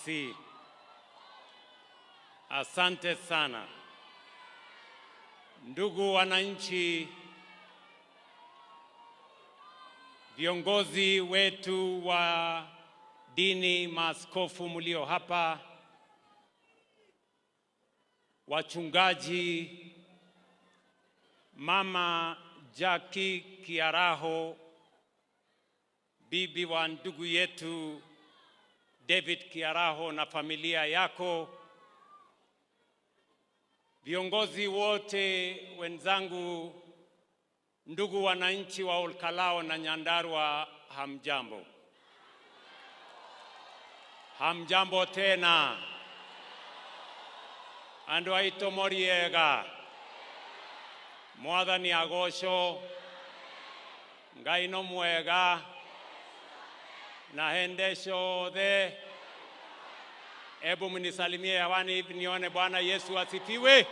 Basi, asante sana. Ndugu wananchi, viongozi wetu wa dini, maaskofu mlio hapa, wachungaji, Mama Jackie Kiaraho, bibi wa ndugu yetu David Kiaraho na familia yako, viongozi wote wenzangu, ndugu wananchi wa Olkalao na Nyandarua, hamjambo. Hamjambo tena. Andu aito moriega. Mwathani agosho. Ngai no mwega. Na hendesho the. Ebu mnisalimie hewani hivi nione Bwana Yesu asifiwe.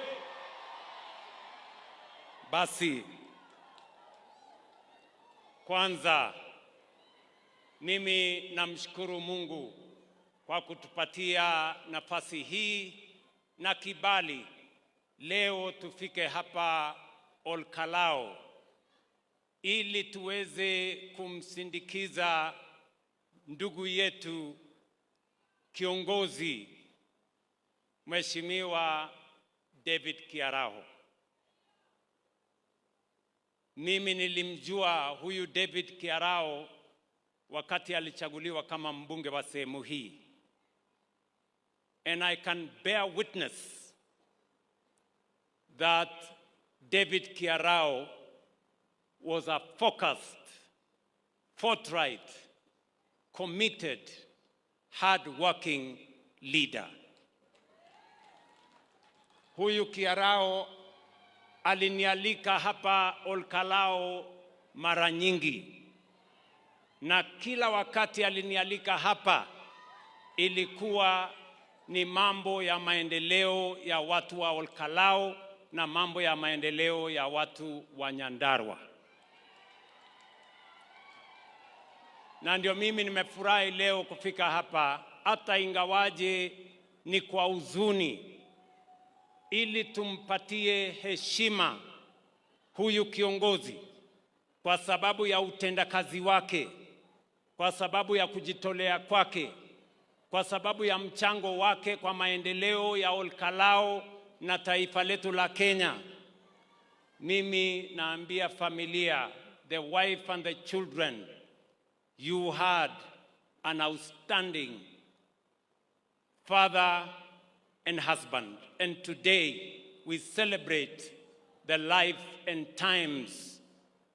Basi, kwanza mimi namshukuru Mungu kwa kutupatia nafasi hii na kibali leo tufike hapa Olkalao ili tuweze kumsindikiza ndugu yetu kiongozi Mheshimiwa David Kiaraho. Mimi nilimjua huyu David Kiaraho wakati alichaguliwa kama mbunge wa sehemu hii. And I can bear witness that David Kiaraho was a focused, forthright, committed, hard-working leader. Huyu Kiaraho alinialika hapa Olkalao mara nyingi, na kila wakati alinialika hapa ilikuwa ni mambo ya maendeleo ya watu wa Olkalao na mambo ya maendeleo ya watu wa Nyandarua. Na ndio mimi nimefurahi leo kufika hapa, hata ingawaje ni kwa huzuni, ili tumpatie heshima huyu kiongozi kwa sababu ya utendakazi wake, kwa sababu ya kujitolea kwake, kwa sababu ya mchango wake kwa maendeleo ya Olkalao na taifa letu la Kenya. Mimi naambia familia, the wife and the children, you had an outstanding father and husband. And today we celebrate the life and times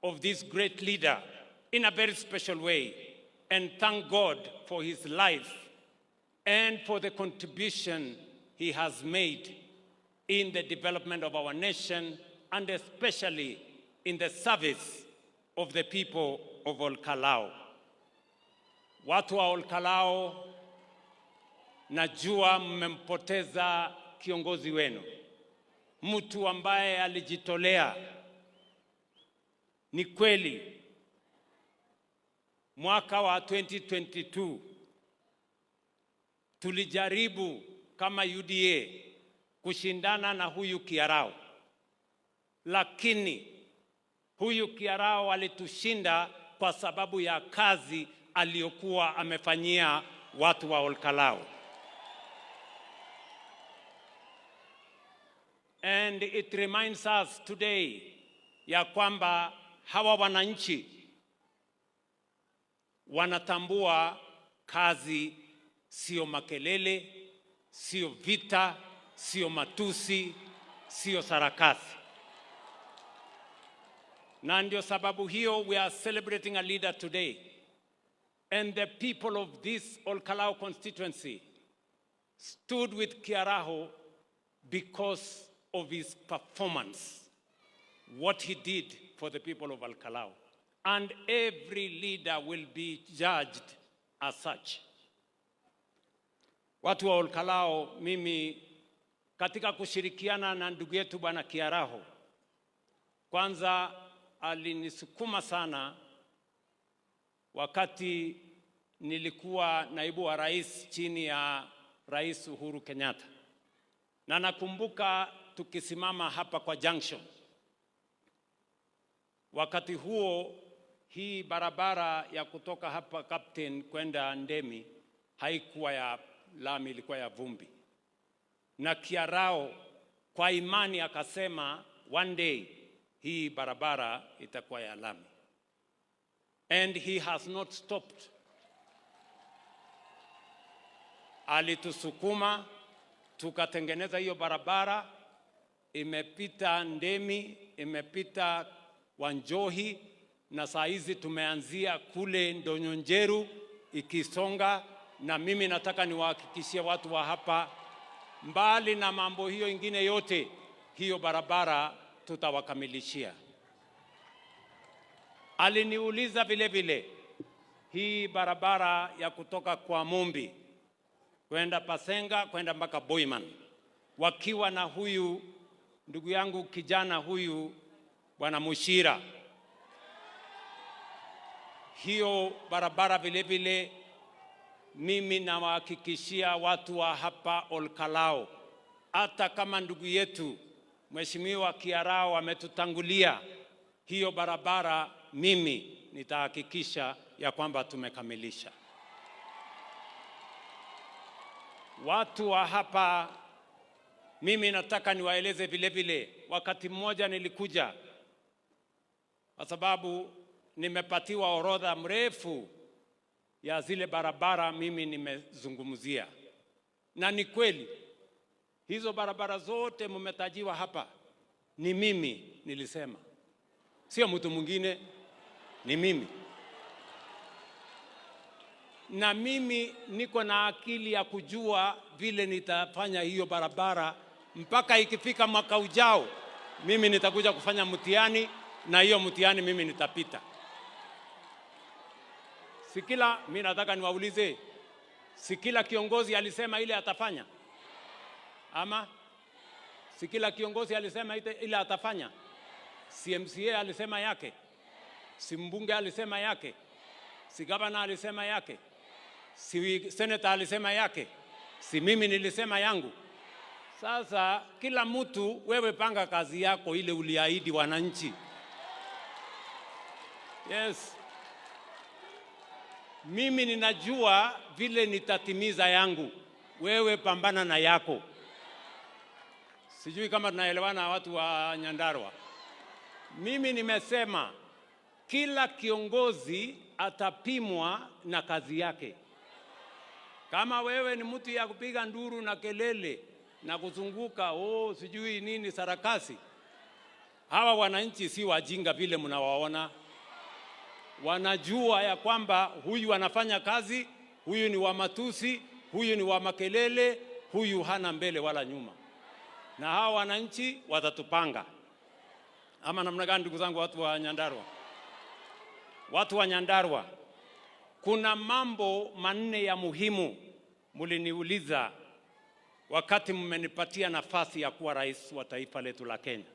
of this great leader in a very special way. And thank God for his life and for the contribution he has made in the development of our nation, and especially in the service of the people of Olkalao. Watu wa Olkalao, najua mmempoteza kiongozi wenu, mtu ambaye alijitolea. Ni kweli mwaka wa 2022 tulijaribu kama UDA kushindana na huyu Kiaraho, lakini huyu Kiaraho alitushinda kwa sababu ya kazi aliyokuwa amefanyia watu wa Olkalao. And it reminds us today ya kwamba hawa wananchi wanatambua kazi, sio makelele, sio vita, sio matusi, sio sarakasi. Na ndio sababu hiyo we are celebrating a leader today. And the people of this Olkalao constituency stood with Kiaraho because of his performance, what he did for the people of Olkalao. And every leader will be judged as such. Watu wa Olkalao, mimi katika kushirikiana na ndugu yetu Bwana Kiaraho, kwanza alinisukuma sana wakati nilikuwa naibu wa rais chini ya Rais Uhuru Kenyatta. Na nakumbuka tukisimama hapa kwa junction. Wakati huo hii barabara ya kutoka hapa Captain kwenda Ndemi haikuwa ya lami, ilikuwa ya vumbi. Na Kiarao kwa imani akasema one day hii barabara itakuwa ya lami. And he has not stopped. Alitusukuma, tukatengeneza hiyo barabara, imepita Ndemi, imepita Wanjohi, na saa hizi tumeanzia kule Ndonyonjeru ikisonga. Na mimi nataka niwahakikishie watu wa hapa, mbali na mambo hiyo ingine yote, hiyo barabara tutawakamilishia. Aliniuliza vile vile, hii barabara ya kutoka kwa Mumbi kwenda Pasenga kwenda mpaka Boiman, wakiwa na huyu ndugu yangu kijana huyu Bwana Mushira, hiyo barabara vile vile mimi nawahakikishia watu wa hapa Olkalao, hata kama ndugu yetu Mheshimiwa Kiarao ametutangulia, hiyo barabara mimi nitahakikisha ya kwamba tumekamilisha. Watu wa hapa mimi nataka niwaeleze vile vile, wakati mmoja nilikuja kwa sababu nimepatiwa orodha mrefu ya zile barabara mimi nimezungumzia. Na ni kweli hizo barabara zote mmetajiwa hapa ni mimi nilisema, sio mtu mwingine, ni mimi. Na mimi niko na akili ya kujua vile nitafanya hiyo barabara mpaka ikifika mwaka ujao mimi nitakuja kufanya mtihani, na hiyo mtihani mimi nitapita. Sikila, mimi nataka niwaulize, sikila kiongozi alisema ile atafanya? Ama sikila kiongozi alisema ile atafanya? CMCA alisema yake, si mbunge alisema yake, si gavana alisema yake, si senator alisema yake, si mimi nilisema yangu. Sasa kila mtu wewe panga kazi yako ile uliahidi wananchi. Yes. Mimi ninajua vile nitatimiza yangu, wewe pambana na yako. Sijui kama tunaelewana watu wa Nyandarua. Mimi nimesema kila kiongozi atapimwa na kazi yake. Kama wewe ni mtu ya kupiga nduru na kelele na kuzunguka sijui nini sarakasi, hawa wananchi si wajinga vile mnawaona. Wanajua ya kwamba huyu anafanya kazi, huyu ni wa matusi, huyu ni wa makelele, huyu hana mbele wala nyuma. Na hawa wananchi watatupanga. Ama namna gani ndugu zangu watu wa Nyandarua? Watu wa Nyandarua, kuna mambo manne ya muhimu muliniuliza wakati mmenipatia nafasi ya kuwa rais wa taifa letu la Kenya.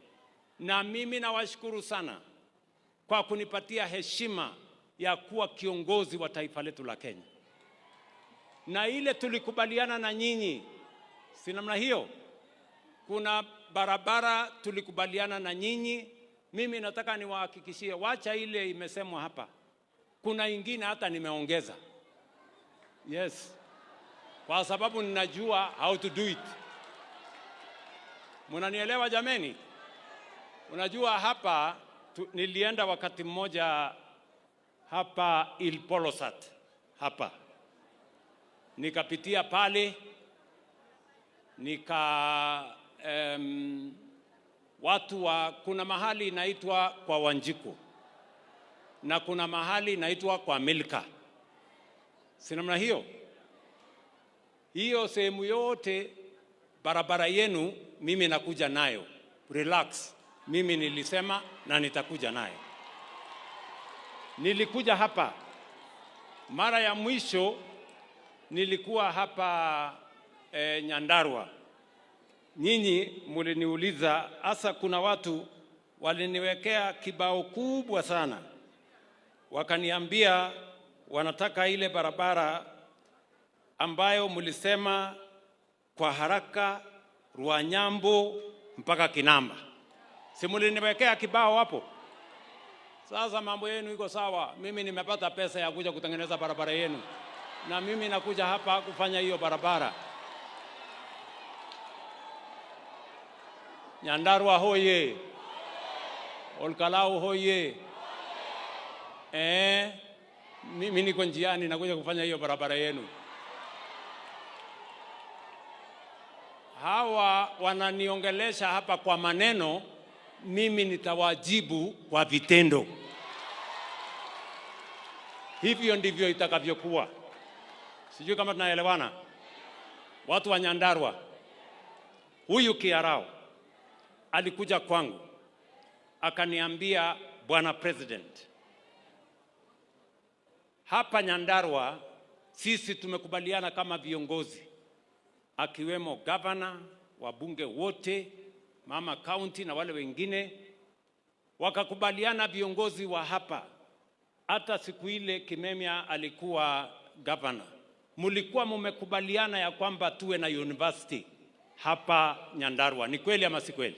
Na mimi nawashukuru sana kwa kunipatia heshima ya kuwa kiongozi wa taifa letu la Kenya. Na ile tulikubaliana na nyinyi, si namna hiyo? Kuna barabara tulikubaliana na nyinyi, mimi nataka niwahakikishie, wacha ile imesemwa hapa, kuna ingine hata nimeongeza. Yes. Kwa sababu ninajua how to do it. Munanielewa jameni? Unajua hapa nilienda wakati mmoja hapa Ilpolosat hapa, nikapitia pale watu wa, kuna mahali inaitwa kwa Wanjiku na kuna mahali inaitwa kwa Milka, si namna hiyo? Hiyo sehemu yote barabara yenu mimi nakuja nayo, relax. Mimi nilisema na nitakuja nayo. Nilikuja hapa mara ya mwisho, nilikuwa hapa Nyandarua. Nyinyi muliniuliza, hasa kuna watu waliniwekea kibao kubwa sana, wakaniambia wanataka ile barabara ambayo mulisema kwa haraka Ruanyambo mpaka Kinamba. Simuliniwekea kibao hapo. Sasa mambo yenu iko sawa. Mimi nimepata pesa ya kuja kutengeneza barabara yenu. Na mimi nakuja hapa kufanya hiyo barabara. Nyandarua hoye. Olkalau hoye. Mimi niko njiani nakuja kufanya hiyo barabara yenu. Hawa wananiongelesha hapa kwa maneno, mimi nitawajibu kwa vitendo. Hivyo ndivyo itakavyokuwa. Sijui kama tunaelewana. Watu wa Nyandarua, huyu Kiarao alikuja kwangu akaniambia, Bwana President, hapa Nyandarua sisi tumekubaliana kama viongozi, akiwemo governor, wabunge wote, mama county na wale wengine, wakakubaliana viongozi wa hapa. Hata siku ile Kimemia alikuwa governor, mulikuwa mumekubaliana ya kwamba tuwe na university hapa Nyandarua. Ni kweli ama si kweli?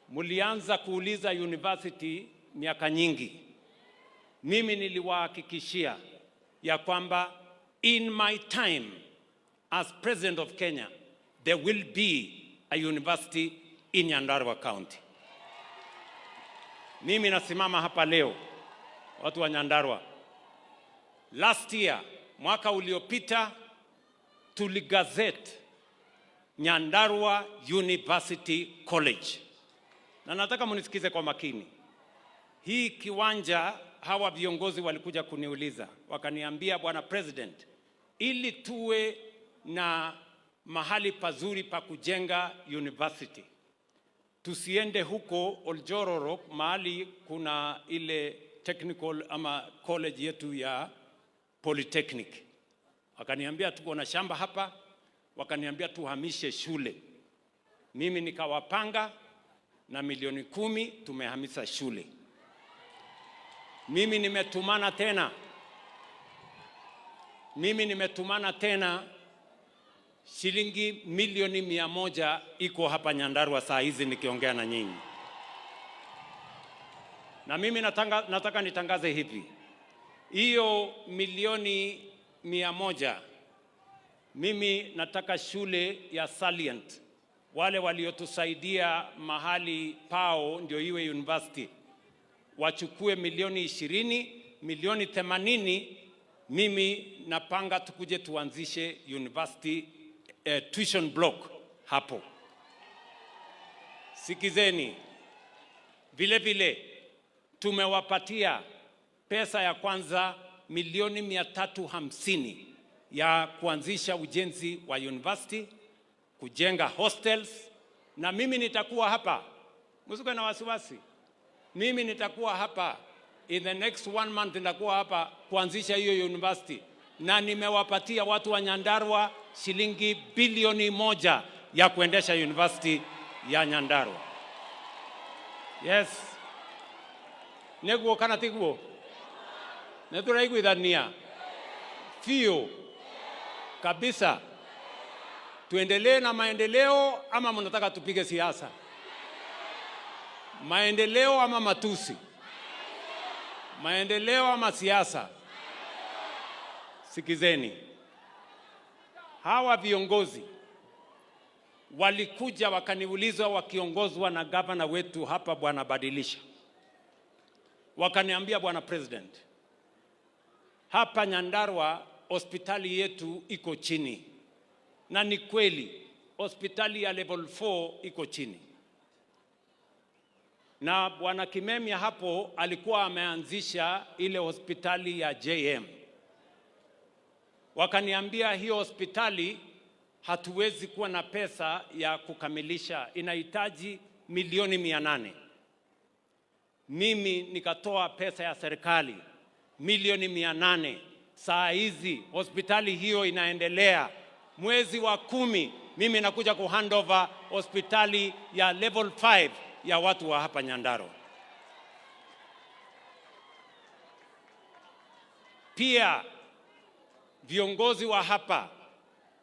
Mulianza kuuliza university miaka nyingi. Mimi niliwahakikishia ya kwamba in my time as President of Kenya, there will be a university in Nyandarua County. Mimi nasimama hapa leo, watu wa Nyandarua. Last year, mwaka uliopita, tuligazette Nyandarua University College. Na nataka munisikize kwa makini. Hii kiwanja, hawa viongozi walikuja kuniuliza, wakaniambia, Bwana President, ili tuwe na mahali pazuri pa kujenga university, tusiende huko Oljororok mahali kuna ile technical ama college yetu ya Polytechnic. Wakaniambia tuko na shamba hapa, wakaniambia tuhamishe shule. Mimi nikawapanga na milioni 10 tumehamisha shule. Mimi nimetumana tena shilingi milioni 100 iko hapa Nyandarua saa hizi nikiongea na nyinyi. Na mimi nataka nitangaze hivi. Hiyo milioni 100, mimi nataka shule ya Salient, wale waliotusaidia mahali pao ndio iwe university, wachukue milioni 20, milioni 80, mimi napanga tukuje tuanzishe university tuition block hapo. Sikizeni, vile vile tumewapatia pesa ya kwanza milioni 350 ya kuanzisha ujenzi wa university, kujenga hostels, na mimi nitakuwa hapa. Msikuwe na wasiwasi. Mimi nitakuwa hapa in the next 1 month, nitakuwa hapa kuanzisha hiyo university, na nimewapatia watu wa Nyandarua shilingi bilioni 1 ya kuendesha university ya Nyandarua. Yes. Neguo kana tiguo. Netura iguithania. Fio. Kabisa. Tuendelee na maendeleo ama mnataka tupige siasa? Maendeleo ama matusi? Maendeleo ama siasa? Sikizeni. Hawa viongozi walikuja wakaniuliza wakiongozwa na gavana wetu hapa Bwana Badilisha. Wakaniambia, Bwana President, hapa Nyandarua hospitali yetu iko chini. Na ni kweli, hospitali ya level 4 iko chini. Na Bwana Kimemia hapo alikuwa ameanzisha ile hospitali ya JM. Wakaniambia hiyo hospitali hatuwezi kuwa na pesa ya kukamilisha, inahitaji milioni 800. Mimi nikatoa pesa ya serikali milioni 800. Saa hizi hospitali hiyo inaendelea. Mwezi wa 10 mimi nakuja kuhandover hospitali ya level 5 ya watu wa hapa Nyandarua. Pia viongozi wa hapa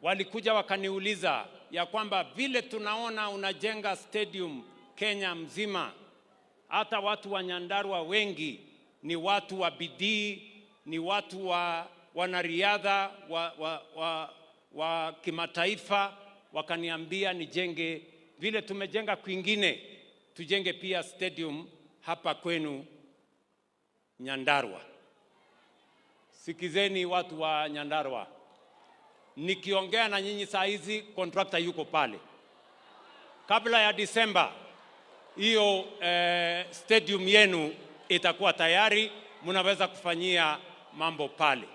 walikuja wakaniuliza ya kwamba vile tunaona unajenga stadium Kenya mzima, hata watu wa Nyandarua wengi ni watu wa bidii, ni watu wa wanariadha wa kimataifa, wakaniambia nijenge vile tumejenga kwingine, tujenge pia stadium hapa kwenu Nyandarua. Sikizeni watu wa Nyandarua, nikiongea na nyinyi saa hizi contractor yuko pale. Kabla ya Disemba hiyo stadium yenu itakuwa tayari, mnaweza kufanyia mambo pale.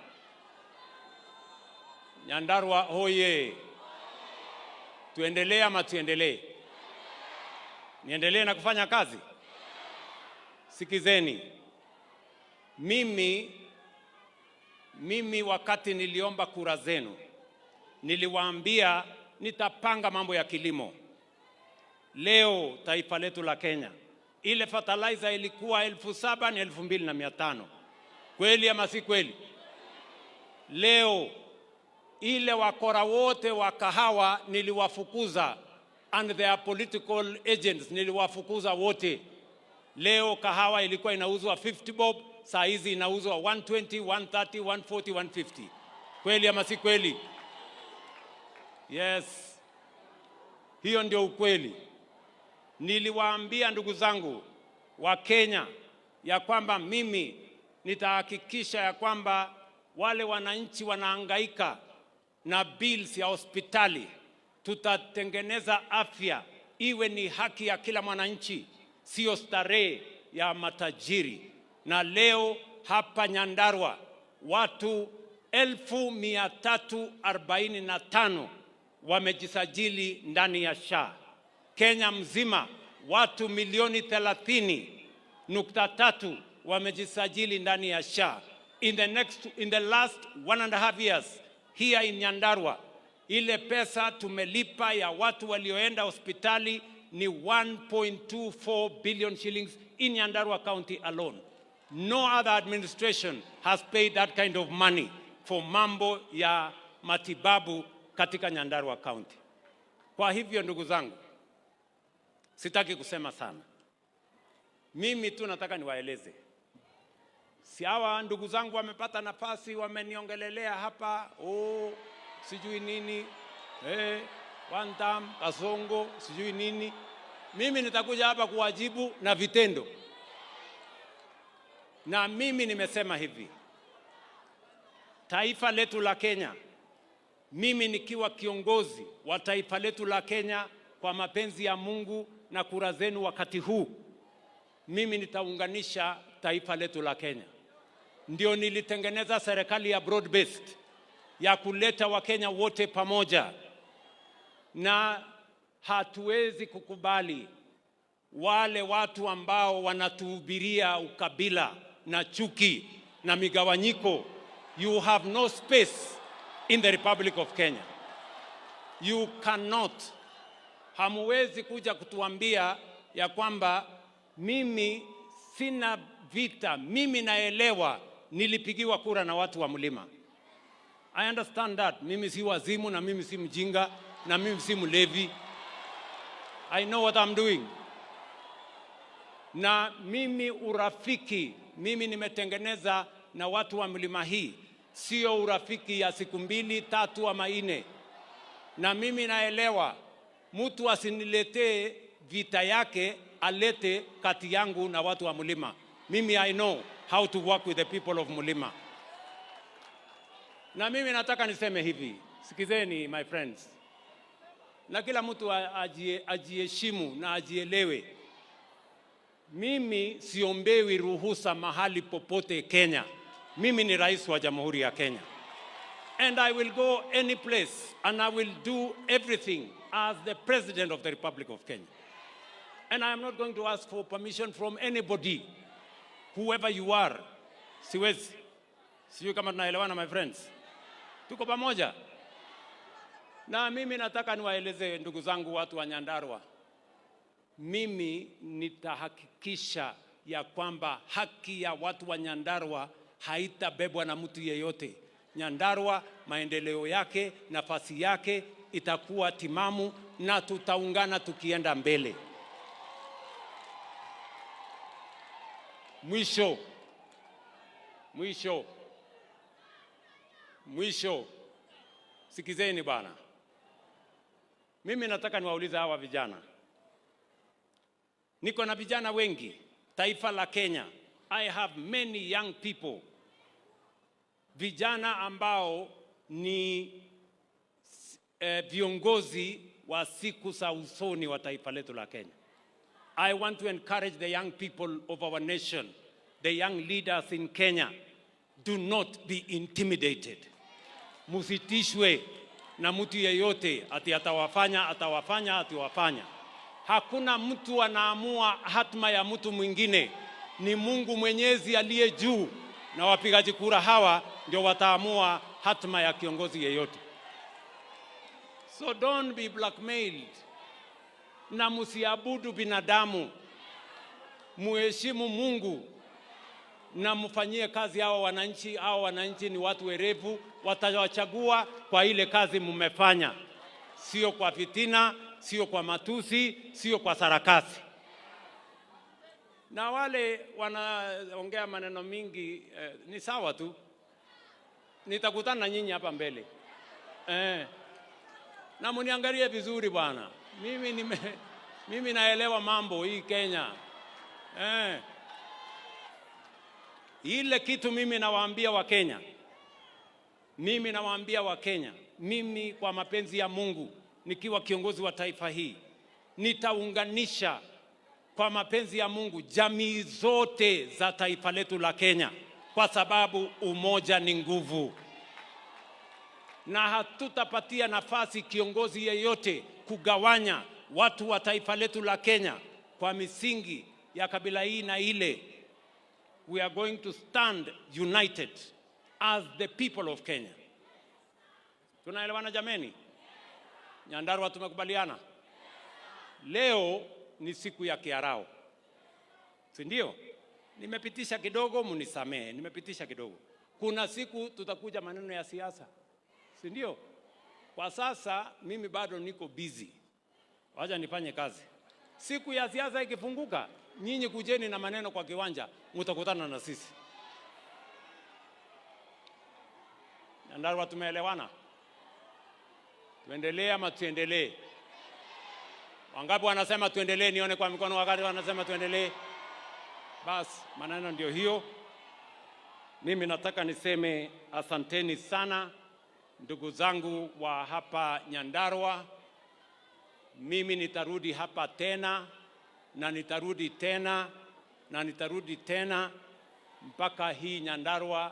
Nyandarua hoye! Tuendelee ama tuendelee? Niendelee na kufanya kazi? Sikizeni, mimi wakati niliomba kura zenu niliwaambia nitapanga mambo ya kilimo. Leo taifa letu la Kenya, ile fertilizer ilikuwa 7,000 na 2,500. Kweli ama si kweli? Leo ile wakora wote wa kahawa niliwafukuza, and their political agents niliwafukuza wote. Leo kahawa ilikuwa inauzwa 50 bob, saa hizi inauzwa 120, 130, 140, 150. Kweli ama si kweli? Yes, hiyo ndio ukweli. Niliwaambia ndugu zangu wa Kenya ya kwamba mimi nitahakikisha ya kwamba wale wananchi wanahangaika na bills ya hospitali, tutatengeneza afya iwe ni haki ya kila mwananchi, sio starehe ya matajiri. Na leo hapa Nyandarua watu 1,345 wamejisajili ndani ya SHA. Kenya mzima watu 1,30,3 wamejisajili ndani ya SHA. In the last 1.5 years here in Nyandarua, ile pesa tumelipa ya watu walioenda hospitali ni 1.24 billion shillings in Nyandarua County alone. No other administration has paid that kind of money for mambo ya matibabu katika Nyandarua County. Kwa hivyo ndugu zangu, sitaki kusema sana. Mimi tu nataka niwaeleze. Si hawa ndugu zangu wamepata nafasi, wameniongelelea hapa, sijui nini, one term, Kasongo, sijui nini. Mimi nitakuja hapa kuwajibu na vitendo. Na mimi nimesema hivi, taifa letu la Kenya, mimi nikiwa kiongozi wa taifa letu la Kenya, kwa mapenzi ya Mungu na kura zenu wakati huu, mimi nitaunganisha taifa letu la Kenya. Ndio nilitengeneza serikali ya broad based ya kuleta Wakenya wote pamoja, na hatuwezi kukubali wale watu ambao wanatuhubiria ukabila na chuki na migawanyiko. You have no space in the Republic of Kenya. You cannot. Hamuwezi kuja kutuambia ya kwamba mimi sina vita. Mimi naelewa nilipigiwa kura na watu wa mlima. I understand that. Mimi si wazimu na mimi si mjinga na mimi si mlevi. I know what I'm doing. Na mimi urafiki, mimi nimetengeneza na watu wa mlima hii, sio urafiki ya siku 2, 3 ama 4. Na mimi naelewa mtu asiniletee vita yake, alete kati yangu na watu wa mlima. Mimi I know how to work with the people of Mulima. Na mimi nataka niseme hivi, sikizeni my friends. Na kila mtu ajiheshimu na ajielewe. Mimi siombewi ruhusa mahali popote Kenya. Mimi ni rais wa Jamhuri ya Kenya. And I will go any place and I will do everything as the President of the Republic of Kenya. And I am not going to ask for permission from anybody, whoever you are. Siwezi. Sijui kama tunaelewana my friends. Tuko pamoja. Na mimi nataka niwaeleze ndugu zangu watu wa Nyandarua. Mimi nitahakikisha ya kwamba haki ya watu wa Nyandarua haitabebwa na mtu yeyote. Nyandarua maendeleo yake, nafasi yake itakuwa timamu na tutaungana tukienda mbele. Mwisho, sikizeni bana. Mimi nataka niwaulize hawa vijana. Niko na vijana wengi, taifa la Kenya. I have many young people. Vijana ambao ni viongozi wa siku za usoni wa taifa letu la Kenya. I want to encourage the young people of our nation, the young leaders in Kenya, do not be intimidated. Musitishwe na mtu yeyote ati atawafanya. Hakuna mtu anaamua hatma ya mtu mwingine. Ni Mungu Mwenyezi aliye juu, na wapigaji kura hawa ndio wataamua hatma ya kiongozi yeyote. So don't be blackmailed. Na musiabudu binadamu. Muheshimu Mungu na mfanyie kazi hao wananchi. Hao wananchi ni watu werevu, watawachagua kwa ile kazi mmefanya, sio kwa fitina, sio kwa matusi, sio kwa sarakasi. Na wale wanaongea maneno mingi ni sawa tu. Nitakutana na nyinyi hapa mbele. Na muniangalie vizuri bwana. Mimi naelewa mambo hii Kenya. Ile kitu mimi nawaambia Wakenya, mimi kwa mapenzi ya Mungu nikiwa kiongozi wa taifa hii, nitaunganisha kwa mapenzi ya Mungu jamii zote za taifa letu la Kenya, kwa sababu umoja ni nguvu. Na hatutapatia nafasi kiongozi yeyote kugawanya watu wa taifa letu la Kenya kwa misingi ya kabila hii na ile. We are going to stand united as the people of Kenya. Tunaelewana jameni? Nyandarua tumekubaliana? Leo ni siku ya kiarao, si ndio? Nimepitisha kidogo, munisamehe, nimepitisha kidogo. Kuna siku tutakuja maneno ya siasa, si ndio? Kwa sasa mimi bado niko busy. Wacha nifanye kazi. Siku ya siasa ikifunguka, nyinyi kujeni na maneno kwa kiwanja, mtakutana na sisi. Nyandarua tumeelewana? Tuendelee ama tuendelee? Wangapi wanasema tuendelee? Nione kwa mikono wakati wanasema tuendelee. Bas, maneno ndio hiyo. Mimi nataka niseme asanteni sana ndugu zangu wa hapa Nyandarua. Mimi nitarudi hapa tena na nitarudi tena mpaka hii Nyandarua